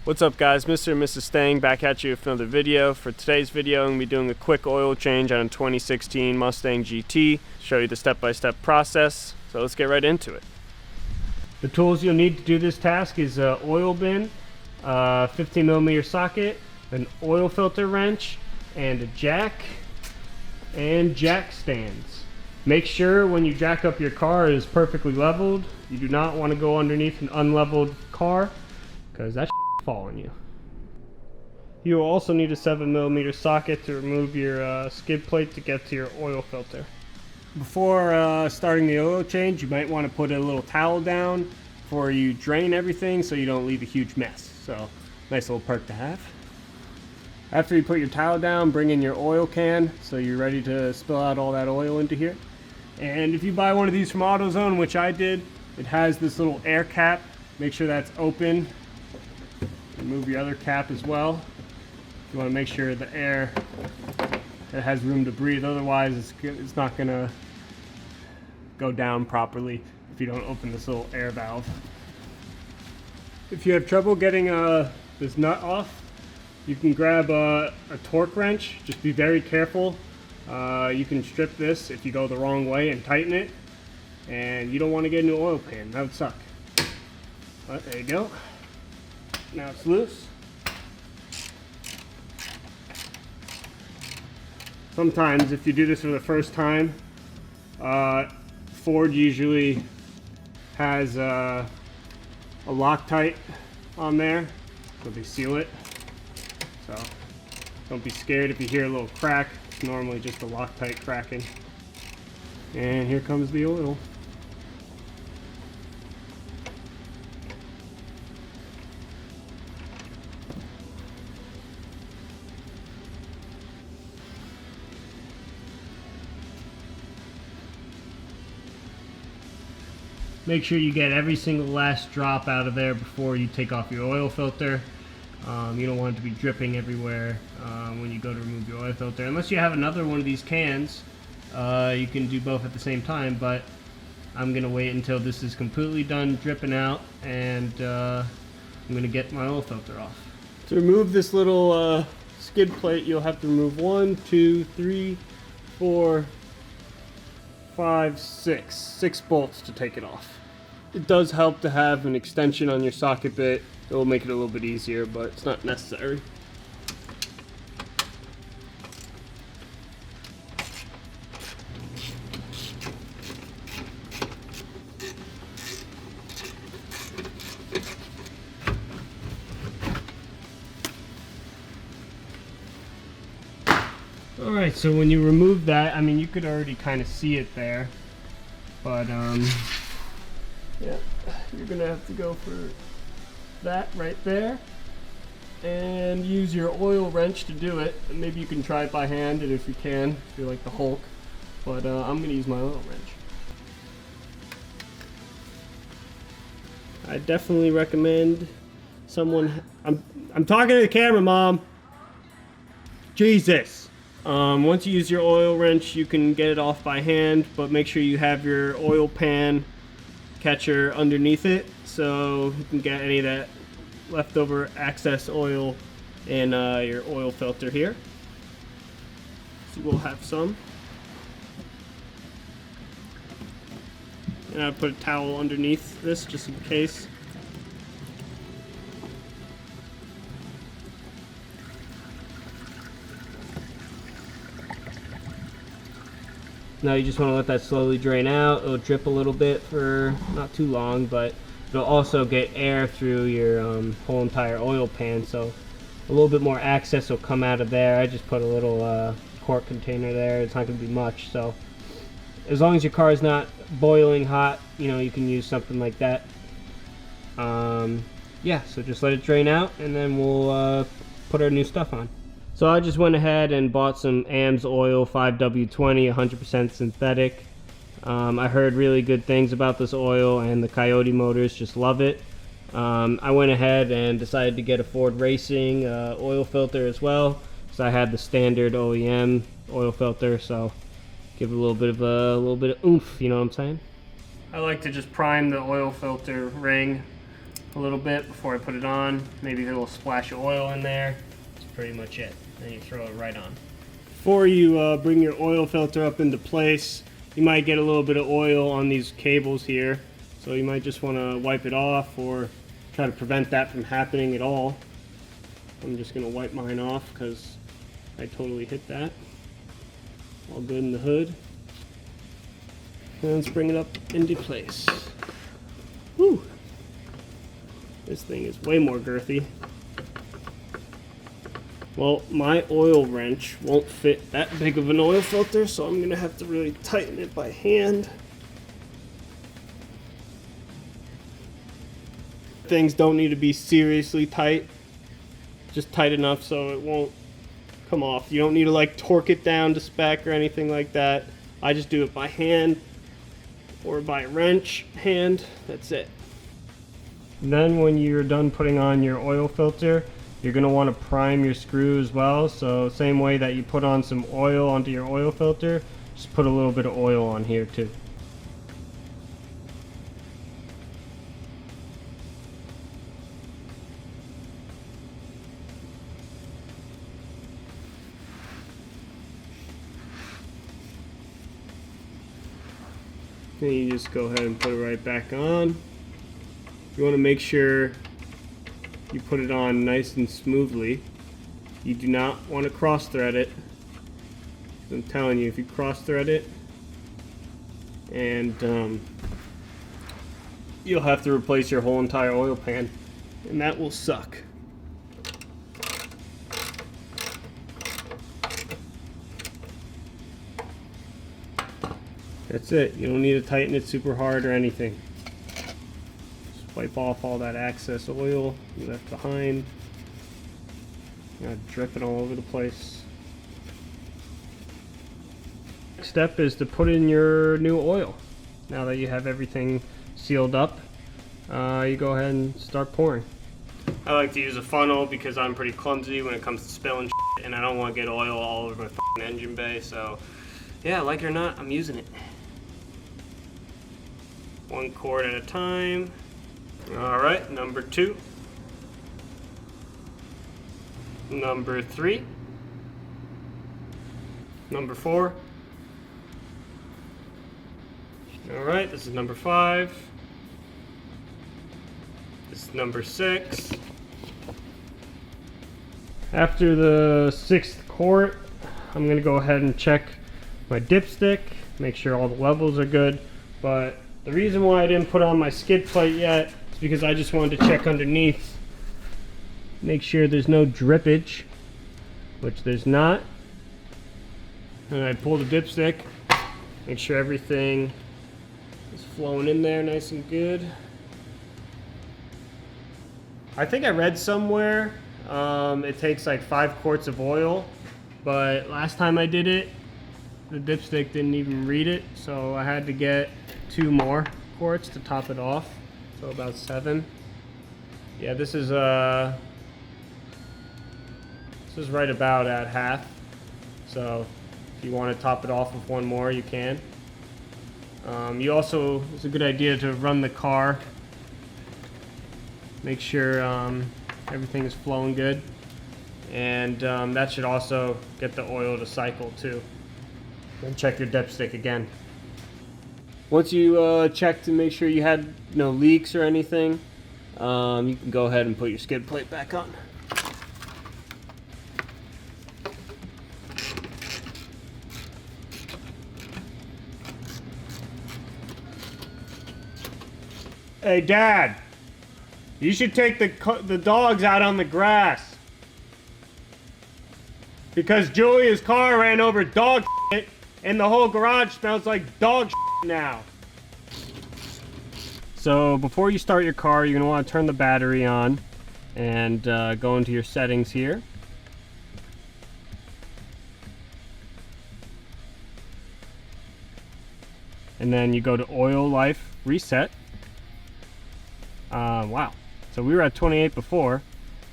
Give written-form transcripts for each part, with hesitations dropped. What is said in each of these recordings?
What's up guys, Mr. and Mrs. Stang back at you with another video. For today's video I'm going to be doing a quick oil change on a 2016 Mustang GT. Show you the step-by-step process, so let's get right into it. The tools you'll need to do this task is an oil bin, 15mm socket, an oil filter wrench, and a jack, and jack stands. Make sure when you jack up your car it is perfectly leveled. You do not want to go underneath an unleveled car because that's fall on you. You will also need a 7mm socket to remove your skid plate to get to your oil filter. Before starting the oil change, you might want to put a little towel down before you drain everything so you don't leave a huge mess. So, nice little perk to have. After you put your towel down, bring in your oil can so you're ready to spill out all that oil into here. And if you buy one of these from AutoZone, which I did, it has this little air cap. Make sure that's open. Remove your other cap as well. You want to make sure the air it has room to breathe, otherwise it's not going to go down properly if you don't open this little air valve. If you have trouble getting this nut off, you can grab a torque wrench. Just be very careful. You can strip this if you go the wrong way and tighten it, and you don't want to get into an oil pan. That would suck. But there you go. Now it's loose. Sometimes if you do this for the first time, Ford usually has a Loctite on there, so they seal it. So don't be scared if you hear a little crack. It's normally just a Loctite cracking. And here comes the oil. Make sure you get every single last drop out of there before you take off your oil filter. You don't want it to be dripping everywhere when you go to remove your oil filter. Unless you have another one of these cans, you can do both at the same time, but I'm going to wait until this is completely done dripping out, and I'm going to get my oil filter off. To remove this little skid plate, you'll have to remove 1, 2, 3, 4, 5, 6 bolts to take it off. It does help to have an extension on your socket bit. It will make it a little bit easier, but it's not necessary. Alright, so when you remove that, I mean, you could already kind of see it there, but yeah, you're gonna have to go for that right there and use your oil wrench to do it. And maybe you can try it by hand, and if you can, if you're like the Hulk, but I'm gonna use my oil wrench. I definitely recommend someone. I'm talking to the camera, Mom. Jesus. Once you use your oil wrench, you can get it off by hand, but make sure you have your oil pan catcher underneath it so you can get any of that leftover excess oil in your oil filter here. So we'll have some. And I'll put a towel underneath this just in case. Now you just want to let that slowly drain out. It'll drip a little bit for not too long, but it'll also get air through your whole entire oil pan, so a little bit more access will come out of there. I just put a little quart container there. It's not going to be much, so as long as your car is not boiling hot, you know, you can use something like that. Yeah, so just let it drain out, and then we'll put our new stuff on. So I just went ahead and bought some AMS oil 5W20, 100% synthetic. I heard really good things about this oil, and the Coyote motors just love it. I went ahead and decided to get a Ford Racing oil filter as well, because I had the standard OEM oil filter, so give it a little bit of oomph, you know what I'm saying? I like to just prime the oil filter ring a little bit before I put it on. Maybe a little splash of oil in there. That's pretty much it. Then you throw it right on. Before you bring your oil filter up into place, you might get a little bit of oil on these cables here. So you might just want to wipe it off or try to prevent that from happening at all. I'm just going to wipe mine off because I totally hit that. All good in the hood. And let's bring it up into place. Whew. This thing is way more girthy. Well, my oil wrench won't fit that big of an oil filter, so I'm gonna have to really tighten it by hand. Things don't need to be seriously tight, just tight enough so it won't come off. You don't need to like torque it down to spec or anything like that. I just do it by hand or by wrench hand. That's it. Then when you're done putting on your oil filter, you're going to want to prime your screw as well. So same way that you put on some oil onto your oil filter, just put a little bit of oil on here too. Then you just go ahead and put it right back on. You want to make sure you put it on nice and smoothly. You do not want to cross thread it. I'm telling you, if you cross thread it, and you'll have to replace your whole entire oil pan, and that will suck. That's it. You don't need to tighten it super hard or anything. Just wipe off all that excess oil you left behind. Dripping all over the place. Next step is to put in your new oil. Now that you have everything sealed up, you go ahead and start pouring. I like to use a funnel because I'm pretty clumsy when it comes to spilling shit, and I don't want to get oil all over my fucking engine bay. So yeah, like it or not, I'm using it. One quart at a time. Alright, number 2. Number 3. Number 4. Alright, this is number 5. This is number 6. After the 6th quart, I'm going to go ahead and check my dipstick, make sure all the levels are good. But the reason why I didn't put on my skid plate yet is because I just wanted to check underneath, make sure there's no drippage, which there's not. And I pull the dipstick, make sure everything is flowing in there nice and good. I think I read somewhere it takes like 5 quarts of oil, but last time I did it, the dipstick didn't even read it, so I had to get 2 more quarts to top it off, so about 7. Yeah, this is right about at half, so if you want to top it off with 1 more, you can. It's a good idea to run the car, make sure everything is flowing good, and that should also get the oil to cycle too. And check your dipstick again. Once you check to make sure you had no leaks or anything, you can go ahead and put your skid plate back on. Hey Dad, you should take the dogs out on the grass. Because Julia's car ran over dog shit, and the whole garage smells like dog shit now. So before you start your car, you're going to want to turn the battery on and go into your settings here. And then you go to oil life reset. Wow. So we were at 28 before.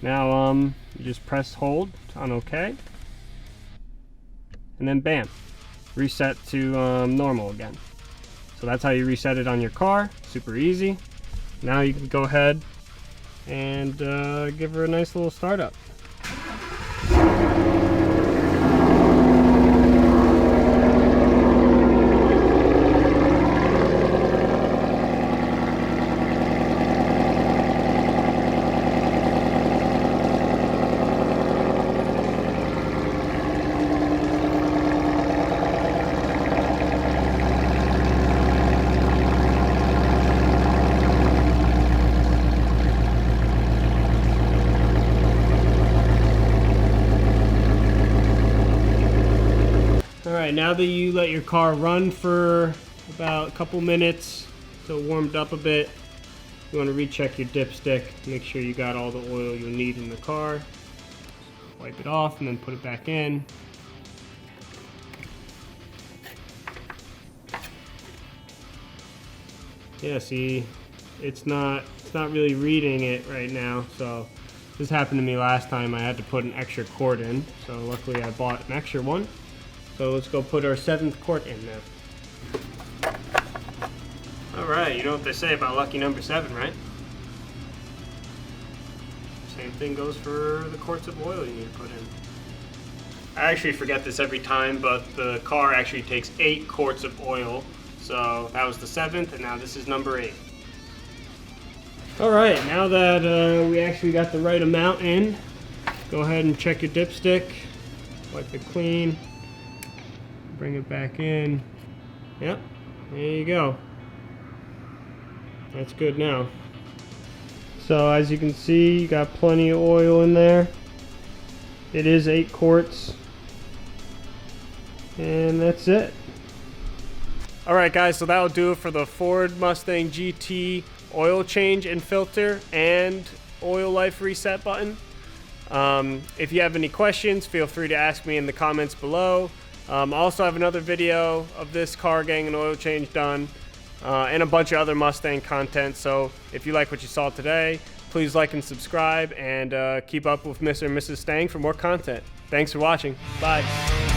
Now you just press hold on OK. And then bam, reset to normal again. So that's how you reset it on your car. Super easy. Now you can go ahead and give her a nice little startup. Alright, now that you let your car run for about a couple minutes so it warmed up a bit, you want to recheck your dipstick, make sure you got all the oil you'll need in the car. Wipe it off and then put it back in. Yeah, see, it's not really reading it right now, so this happened to me last time. I had to put an extra quart in, so luckily I bought an extra one. So let's go put our 7th quart in now. Alright, you know what they say about lucky number 7, right? Same thing goes for the quarts of oil you need to put in. I actually forget this every time, but the car actually takes 8 quarts of oil. So that was the 7th, and now this is number 8. Alright, now that we actually got the right amount in, go ahead and check your dipstick, wipe it clean. Bring it back in. Yep, there you go. That's good now. So as you can see, you got plenty of oil in there. It is 8 quarts. And that's it. Alright guys, so that'll do it for the Ford Mustang GT oil change and filter and oil life reset button. If you have any questions, feel free to ask me in the comments below. I also have another video of this car getting an oil change done and a bunch of other Mustang content. So if you like what you saw today, please like and subscribe and keep up with Mr. and Mrs. Stang for more content. Thanks for watching. Bye.